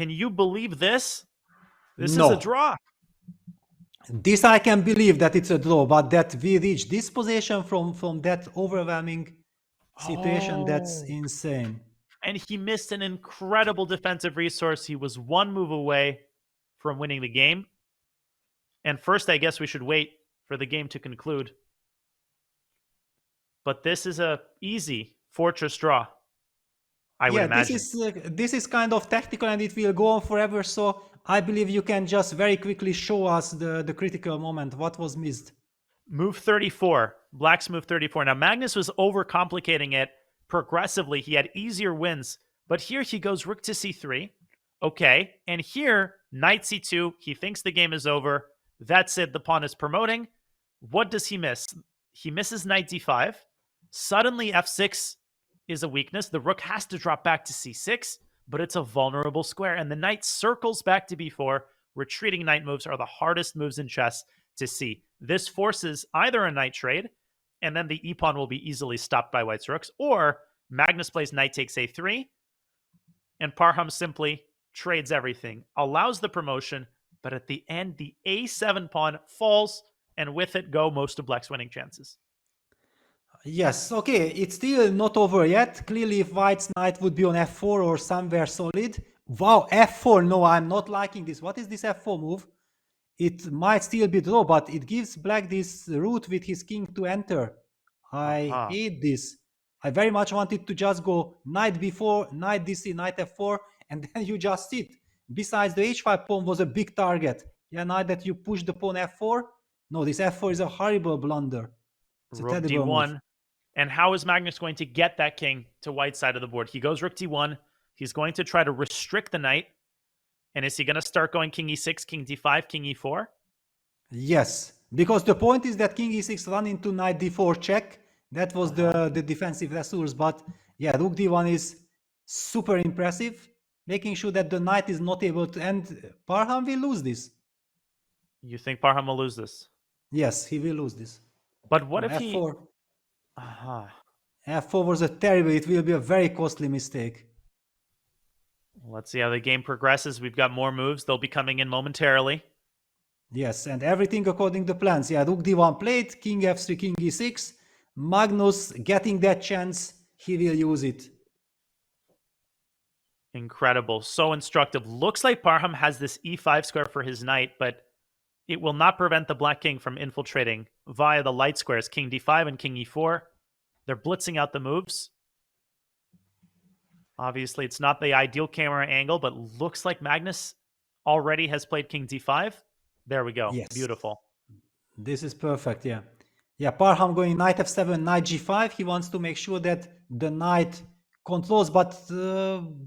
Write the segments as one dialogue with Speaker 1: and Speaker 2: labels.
Speaker 1: Can you believe this? This is
Speaker 2: No.
Speaker 1: a draw.
Speaker 2: This I can believe that it's a draw, but that we reach this position from that overwhelming situation, that's
Speaker 1: Oh.
Speaker 2: insane.
Speaker 1: And he missed an incredible defensive resource. He was one move away from winning the game. And first, I guess we should wait for the game to conclude. But this is a easy fortress draw, I would imagine.
Speaker 2: This is kind of tactical and it will go on forever. So I believe you can just very quickly show us the critical moment. What was missed?
Speaker 1: Move 34. Black's move 34. Now, Magnus was overcomplicating it progressively. He had easier wins. But here he goes rook to c3. Okay. And here, knight c2. He thinks the game is over. That's it. The pawn is promoting. What does he miss? He misses knight d5. Suddenly, f6 is a weakness. The rook has to drop back to c6, but it's a vulnerable square. And the knight circles back to b4. Retreating knight moves are the hardest moves in chess to see. This forces either a knight trade, and then the e-pawn will be easily stopped by white's rooks, or Magnus plays knight takes a3, and Parham simply trades everything, allows the promotion, but at the end, the a7 pawn falls, and with it go most of Black's winning chances.
Speaker 2: Yes, okay, it's still not over yet. Clearly, if white's knight would be on f4 or somewhere solid. Wow, f4, no, I'm not liking this. What is this f4 move? It might still be draw, but it gives black this route with his king to enter. I hate this. I very much wanted to just go knight b4, knight dc, knight f4, and then you just sit. Besides, the h5 pawn was a big target. Yeah, now that you push the pawn f4, no, this f4 is a horrible blunder. It's a
Speaker 1: Rook
Speaker 2: terrible
Speaker 1: d1.
Speaker 2: move.
Speaker 1: And how is Magnus going to get that king to white side of the board? He goes rook d1. He's going to try to restrict the knight. And is he going to start going king e6, king d5, king e4?
Speaker 2: Yes, because the point is that king e6 run into knight d4 check. That was the defensive resource. But yeah, rook d1 is super impressive, making sure that the knight is not able to end. Parham will lose this.
Speaker 1: You think Parham will lose this?
Speaker 2: Yes, he will lose this.
Speaker 1: But what if
Speaker 2: f4.
Speaker 1: he...
Speaker 2: f4 was a terrible, it will be a very costly mistake.
Speaker 1: Let's see how the game progresses. We've got more moves. They'll be coming in momentarily.
Speaker 2: Yes, and everything according to plans. Yeah, rook d1 played, king f3, king e6. Magnus getting that chance, he will use it.
Speaker 1: Incredible. So instructive. Looks like Parham has this e5 square for his knight, but it will not prevent the black king from infiltrating via the light squares, king d5 and king e4. They're blitzing out the moves. Obviously, it's not the ideal camera angle, but looks like Magnus already has played king d5. There we go.
Speaker 2: Yes.
Speaker 1: Beautiful.
Speaker 2: This is perfect, yeah. Yeah, Parham going knight f7, knight g5. He wants to make sure that the knight controls, but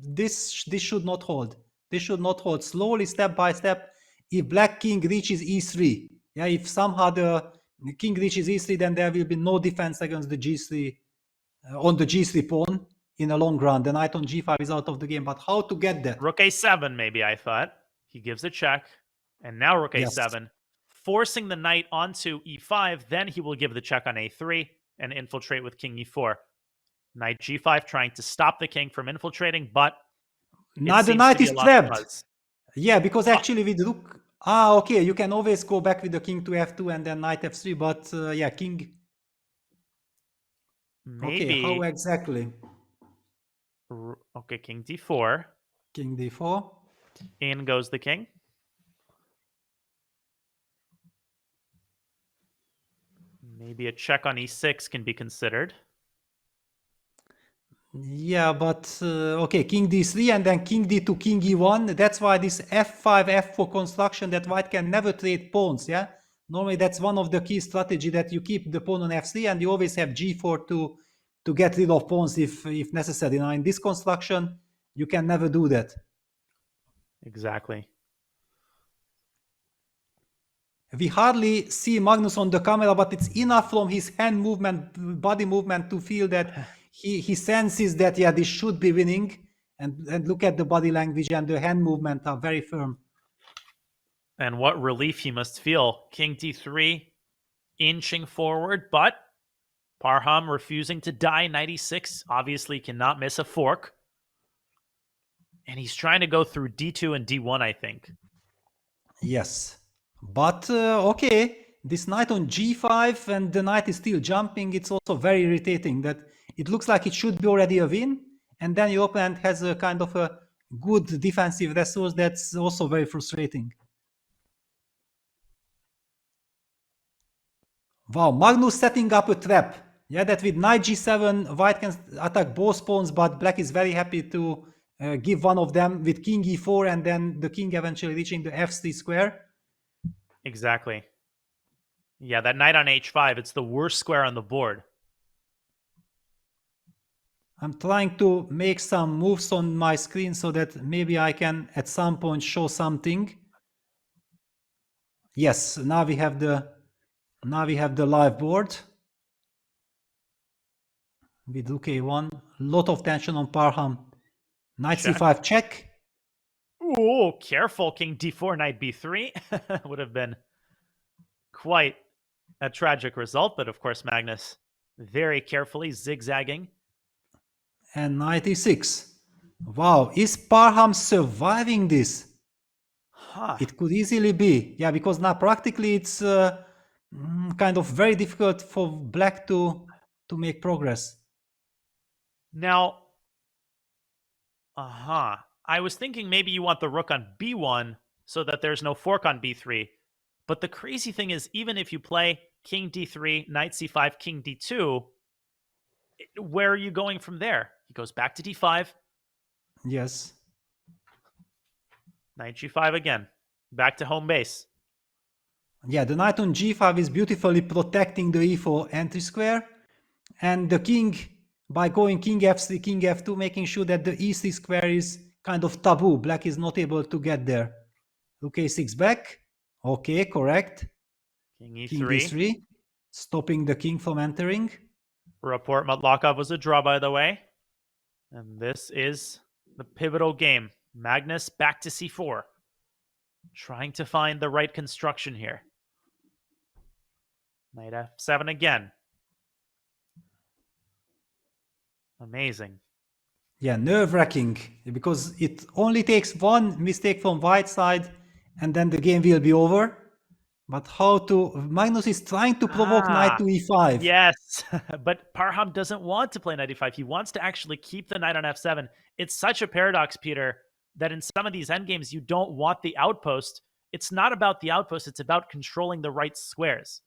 Speaker 2: this should not hold. This should not hold. Slowly, step by step, if black king reaches e3, yeah, if somehow the king reaches e3, then there will be no defense against the g3, on the g3 pawn in the long run. The knight on g5 is out of the game, but how to get that?
Speaker 1: Rook a7, maybe, I thought. He gives a check, and now rook a7, forcing the knight onto e5, then he will give the check on a3 and infiltrate with king e4. Knight g5 trying to stop the king from infiltrating, but
Speaker 2: now the knight is trapped. Yeah, because actually with rook... okay, you can always go back with the king to f2 and then knight f3, but yeah, king...
Speaker 1: Maybe.
Speaker 2: Okay, how exactly?
Speaker 1: Okay, king d4.
Speaker 2: King d4.
Speaker 1: In goes the king. Maybe a check on e6 can be considered.
Speaker 2: Yeah, but okay, king d3 and then king d2, king e1. That's why this f5, f4 construction that white can never trade pawns, yeah? Normally that's one of the key strategy, that you keep the pawn on f3 and you always have g4 to get rid of pawns if necessary. Now in this construction, you can never do that.
Speaker 1: Exactly.
Speaker 2: We hardly see Magnus on the camera, but it's enough from his hand movement, body movement, to feel that he senses that, yeah, this should be winning. And look at the body language and the hand movement are very firm.
Speaker 1: And what relief he must feel. King d3 inching forward, but Parham refusing to die. Knight e6 obviously cannot miss a fork. And he's trying to go through d2 and d1, I think.
Speaker 2: Yes. But okay, this knight on g5 and the knight is still jumping. It's also very irritating that it looks like it should be already a win. And then your opponent has a kind of a good defensive resource that's also very frustrating. Wow, Magnus setting up a trap. Yeah, that with knight g7, white can attack both pawns, but black is very happy to give one of them with king e4 and then the king eventually reaching the f3 square.
Speaker 1: Exactly. Yeah, that knight on h5, it's the worst square on the board.
Speaker 2: I'm trying to make some moves on my screen so that maybe I can at some point show something. Yes, now we have the live board with rook a1. Lot of tension on Parham. Knight
Speaker 1: Check.
Speaker 2: c5 check.
Speaker 1: Ooh, careful. King d4, knight b3. Would have been quite a tragic result, but of course Magnus very carefully zigzagging.
Speaker 2: And knight e6. Wow, is Parham surviving this?
Speaker 1: Huh.
Speaker 2: It could easily be. Yeah, because now practically it's kind of very difficult for black to make progress.
Speaker 1: Now, I was thinking maybe you want the rook on b1 so that there's no fork on b3. But the crazy thing is, even if you play king d3, knight c5, king d2, where are you going from there? He goes back to d5.
Speaker 2: Yes.
Speaker 1: Knight g5 again. Back to home base.
Speaker 2: Yeah, the knight on g5 is beautifully protecting the e4 entry square. And the king, by going king f3, king f2, making sure that the e3 square is kind of taboo. Black is not able to get there. Rook a6 back. Okay, correct.
Speaker 1: King e3.
Speaker 2: King e3, stopping the king from entering.
Speaker 1: Report Matlakov was a draw, by the way. And this is the pivotal game. Magnus back to c4. Trying to find the right construction here. Knight f7 again. Amazing.
Speaker 2: Yeah, nerve-wracking, because it only takes one mistake from white side and then the game will be over. But how to... Magnus is trying to provoke knight to e5.
Speaker 1: Yes, but Parham doesn't want to play knight e5. He wants to actually keep the knight on f7. It's such a paradox, Peter, that in some of these endgames, you don't want the outpost. It's not about the outpost. It's about controlling the right squares.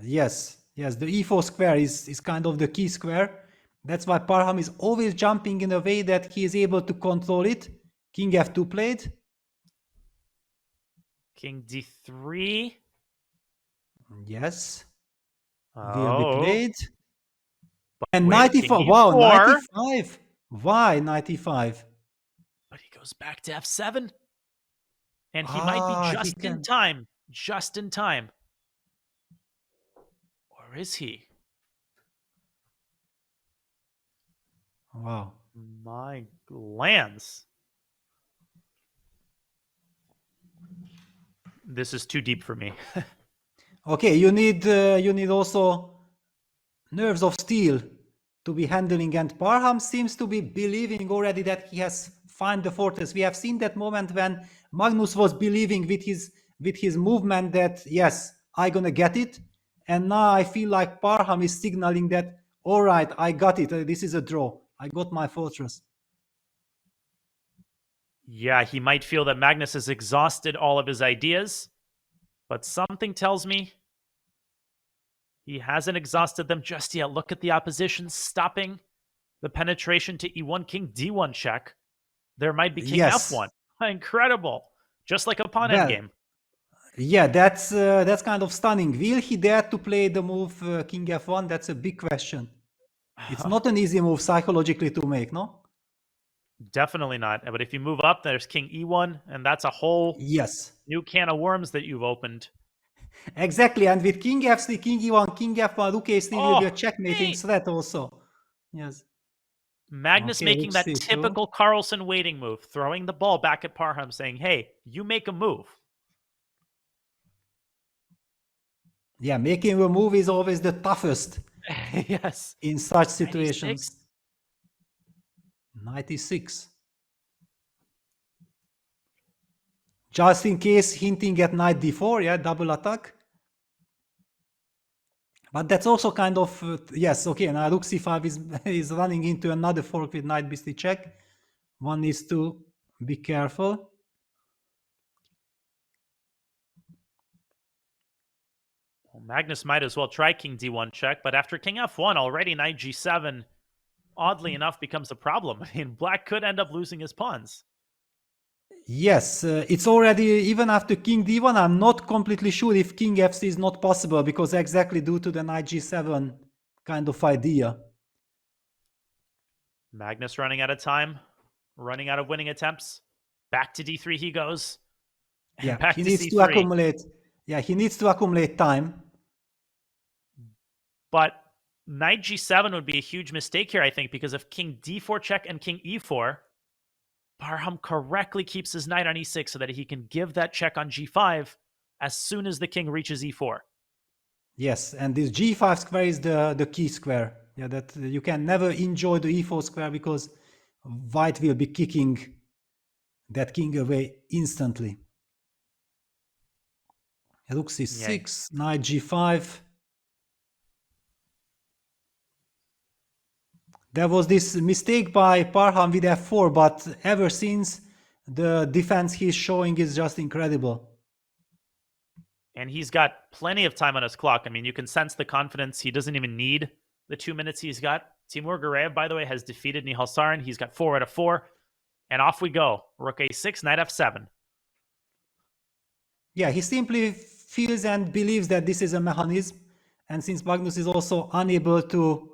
Speaker 2: Yes, the e4 square is kind of the key square. That's why Parham is always jumping in a way that he is able to control it. King f2 played.
Speaker 1: King d3.
Speaker 2: Yes.
Speaker 1: Oh.
Speaker 2: Will be played.
Speaker 1: But
Speaker 2: And
Speaker 1: wait,
Speaker 2: knight
Speaker 1: king
Speaker 2: e5. Wow,
Speaker 1: e4.
Speaker 2: knight e5. Why knight e5?
Speaker 1: But he goes back to f7. And he might be just in time. Just in time. Or is he?
Speaker 2: Wow.
Speaker 1: My lands. This is too deep for me.
Speaker 2: Okay, you need also nerves of steel to be handling, and Parham seems to be believing already that he has found the fortress. We have seen that moment when Magnus was believing with his movement that yes, I'm gonna get it, and now I feel like Parham is signaling that all right, I got it. This is a draw. I got my fortress.
Speaker 1: Yeah, he might feel that Magnus has exhausted all of his ideas, but something tells me he hasn't exhausted them just yet. Look at the opposition stopping the penetration to e1, king d1 check. There might be king f1. Incredible. Just like a pawn endgame.
Speaker 2: Yeah, that's kind of stunning. Will he dare to play the move king f1? That's a big question. It's not an easy move psychologically to make, no?
Speaker 1: Definitely not. But if you move up, there's king e1, and that's a whole new can of worms that you've opened.
Speaker 2: Exactly, and with king f3, king e1, king f1, rook a3 will be a checkmating threat also. Yes.
Speaker 1: Magnus making that typical Carlsen waiting move, throwing the ball back at Parham, saying, hey, you make a move.
Speaker 2: Yeah, making a move is always the toughest.
Speaker 1: Yes.
Speaker 2: In such situations. 96. Just in case, hinting at knight d4, yeah, double attack. But that's also kind of, yes, okay, now rook c5 is running into another fork with knight b3 check. One needs to be careful.
Speaker 1: Well, Magnus might as well try king d1 check, but after king f1, already knight g7, oddly enough, becomes a problem. I mean, black could end up losing his pawns.
Speaker 2: Yes, it's already, even after king d1, I'm not completely sure if king f3 is not possible, because exactly due to the knight g7 kind of idea.
Speaker 1: Magnus running out of time, running out of winning attempts. Back to d3 he goes. And
Speaker 2: Yeah,
Speaker 1: back
Speaker 2: he
Speaker 1: to
Speaker 2: needs
Speaker 1: c3.
Speaker 2: to accumulate. Yeah, he needs to accumulate time.
Speaker 1: But knight g7 would be a huge mistake here, I think, because if king d4 check and king e4, Parham correctly keeps his knight on e6 so that he can give that check on g5 as soon as the king reaches e4.
Speaker 2: Yes, and this g5 square is the key square. Yeah, that you can never enjoy the e4 square because white will be kicking that king away instantly. Rook c6, knight g5. There was this mistake by Parham with f4, but ever since, the defense he's showing is just incredible.
Speaker 1: And he's got plenty of time on his clock. I mean, you can sense the confidence. He doesn't even need the 2 minutes he's got. Timur Gureyev, by the way, has defeated Nihal Sarin. He's got 4 out of 4. And off we go. Rook a6, knight f7.
Speaker 2: Yeah, he simply feels and believes that this is a mechanism. And since Magnus is also unable to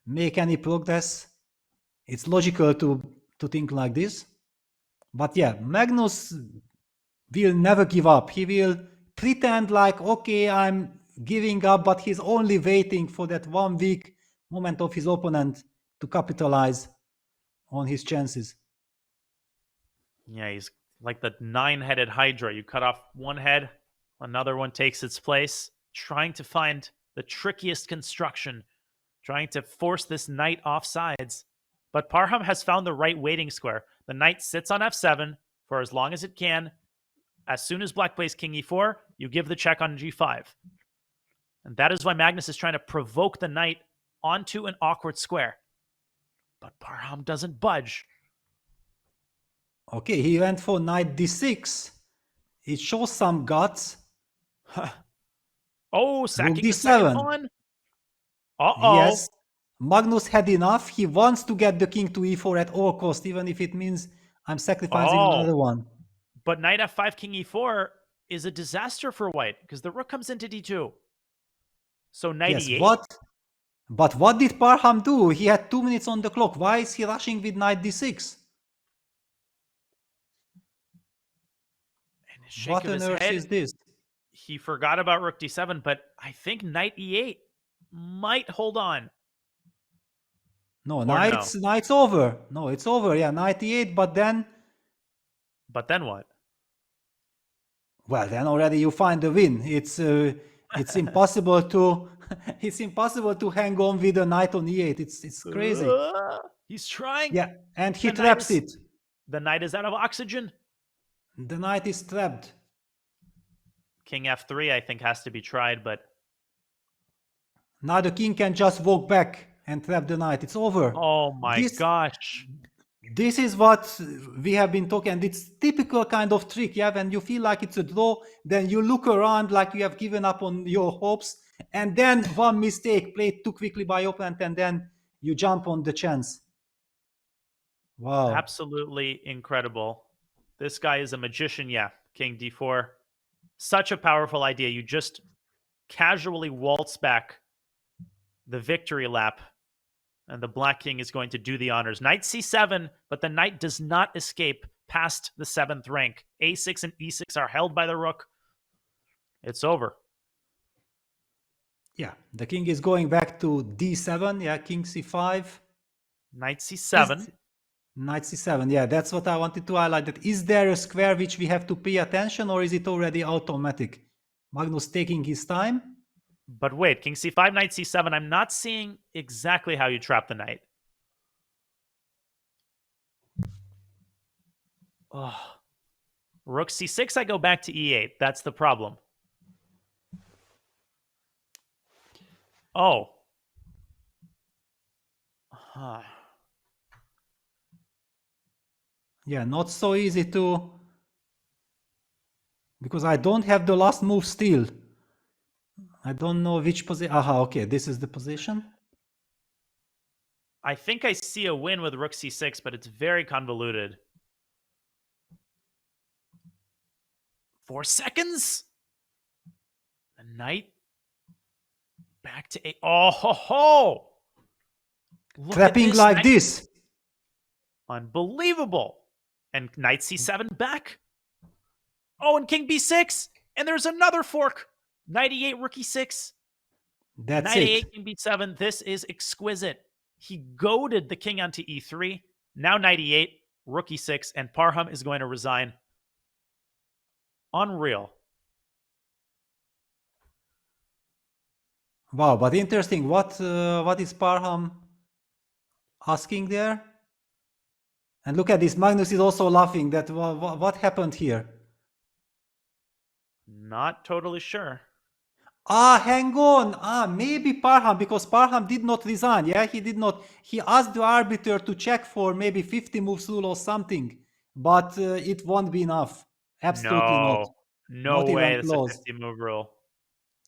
Speaker 2: make any progress, it's logical to think like this. But yeah, Magnus will never give up. He will pretend like, okay, I'm giving up, but he's only waiting for that 1 weak moment of his opponent to capitalize on his chances.
Speaker 1: Yeah, he's like the 9-headed Hydra. You cut off one head, another one takes its place, trying to find the trickiest construction, trying to force this knight off sides. But Parham has found the right waiting square. The knight sits on f7 for as long as it can. As soon as black plays king e4, you give the check on g5. And that is why Magnus is trying to provoke the knight onto an awkward square. But Parham doesn't budge.
Speaker 2: Okay, he went for knight d6. It shows some guts.
Speaker 1: Oh, sacking the
Speaker 2: d7.
Speaker 1: second pawn? Uh-oh.
Speaker 2: Yes, Magnus had enough. He wants to get the king to e4 at all cost, even if it means I'm sacrificing another one.
Speaker 1: But knight f5, king e4 is a disaster for white because the rook comes into d2. So knight e8?
Speaker 2: But what did Parham do? He had 2 minutes on the clock. Why is he rushing with knight d6?
Speaker 1: And
Speaker 2: What on earth is this?
Speaker 1: He forgot about rook d7, but I think knight e8 might hold on.
Speaker 2: No, knight's over. No, it's over. Yeah, knight e8, but then...
Speaker 1: But then what?
Speaker 2: Well, then already you find the win. It's impossible to it's impossible to hang on with a knight on e8. It's crazy.
Speaker 1: He's trying.
Speaker 2: Yeah, and he traps it.
Speaker 1: The knight is out of oxygen.
Speaker 2: The knight is trapped.
Speaker 1: King f3, I think, has to be tried, but
Speaker 2: now the king can just walk back and trap the knight. It's over.
Speaker 1: Oh my gosh.
Speaker 2: This is what we have been talking, and it's typical kind of trick. Yeah, when you feel like it's a draw, then you look around like you have given up on your hopes, and then one mistake played too quickly by opponent, and then you jump on the chance. Wow.
Speaker 1: Absolutely incredible. This guy is a magician. Yeah, king d4. Such a powerful idea. You just casually waltz back the victory lap, and the black king is going to do the honors. Knight c7, but the knight does not escape past the 7th rank. a6 and e6 are held by the rook. It's over.
Speaker 2: Yeah, the king is going back to d7. Yeah, king c5.
Speaker 1: Knight c7.
Speaker 2: Knight c7. Yeah, that's what I wanted to highlight. That is there a square which we have to pay attention, or is it already automatic? Magnus taking his time.
Speaker 1: But wait, king c5, knight c7. I'm not seeing exactly how you trap the knight. Oh. Rook c6, I go back to e8. That's the problem. Oh. Huh.
Speaker 2: Yeah, not so easy to... Because I don't have the last move still. I don't know which position. Aha, okay, this is the position.
Speaker 1: I think I see a win with rook c6, but it's very convoluted. 4 seconds? The knight back to 8. Oh, ho, ho! Look
Speaker 2: Trapping like this.
Speaker 1: Unbelievable. And knight c7 back. Oh, and king b6. And there's another fork. Knight e8, rook e6.
Speaker 2: That's
Speaker 1: Knight
Speaker 2: it.
Speaker 1: e8, king b7. This is exquisite. He goaded the king onto e3. Now knight e8, rook e6, and Parham is going to resign. Unreal.
Speaker 2: Wow, but interesting. What is Parham asking there? And look at this. Magnus is also laughing. That what happened here?
Speaker 1: Not totally sure.
Speaker 2: Ah, hang on. Maybe Parham, because Parham did not resign. Yeah, he did not. He asked the arbiter to check for maybe 50 moves rule or something, but it won't be enough. Absolutely not.
Speaker 1: No
Speaker 2: Not
Speaker 1: way.
Speaker 2: even
Speaker 1: It's a
Speaker 2: close.
Speaker 1: 50 move rule.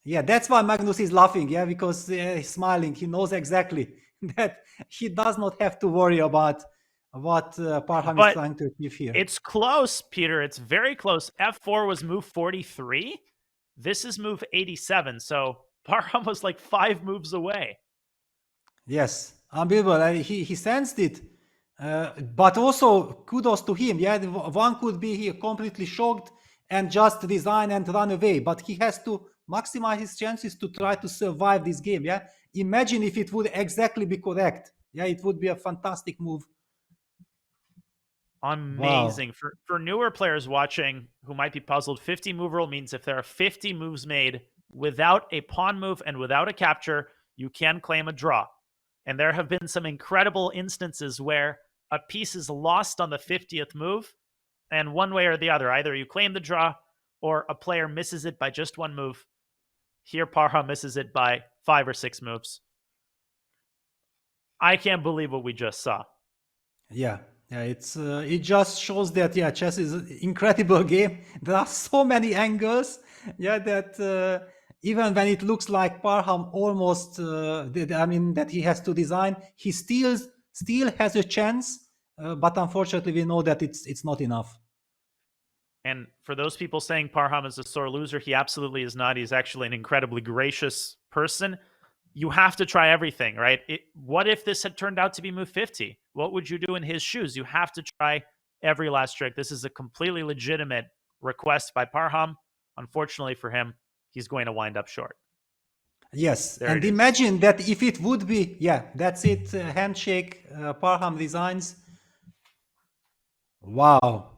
Speaker 2: Yeah, that's why Magnus is laughing. Yeah, because he's smiling. He knows exactly that he does not have to worry about what Parham is trying to achieve here.
Speaker 1: It's close, Peter. It's very close. F4 was move 43. This is move 87. So Parham was like 5 moves away.
Speaker 2: Yes, unbelievable. He sensed it. But also kudos to him. Yeah, one could be here completely shocked and just resign and run away. But he has to maximize his chances to try to survive this game. Yeah, imagine if it would exactly be correct. Yeah, it would be a fantastic move.
Speaker 1: Amazing.
Speaker 2: Wow.
Speaker 1: For newer players watching who might be puzzled, 50 move rule means if there are 50 moves made without a pawn move and without a capture, you can claim a draw. And there have been some incredible instances where a piece is lost on the 50th move, and one way or the other, either you claim the draw or a player misses it by just 1 move. Here, Parham misses it by 5 or 6 moves. I can't believe what we just saw.
Speaker 2: Yeah, it just shows that chess is an incredible game. There are so many angles. Yeah, that even when it looks like Parham almost, that he has to design, he still has a chance. But unfortunately, we know that it's not enough.
Speaker 1: And for those people saying Parham is a sore loser, he absolutely is not. He's actually an incredibly gracious person. You have to try everything, right? What if this had turned out to be move 50? What would you do in his shoes? You have to try every last trick. This is a completely legitimate request by Parham. Unfortunately for him, he's going to wind up short.
Speaker 2: Yes,
Speaker 1: There
Speaker 2: and imagine that if it would be, that's it, handshake, Parham resigns. Wow.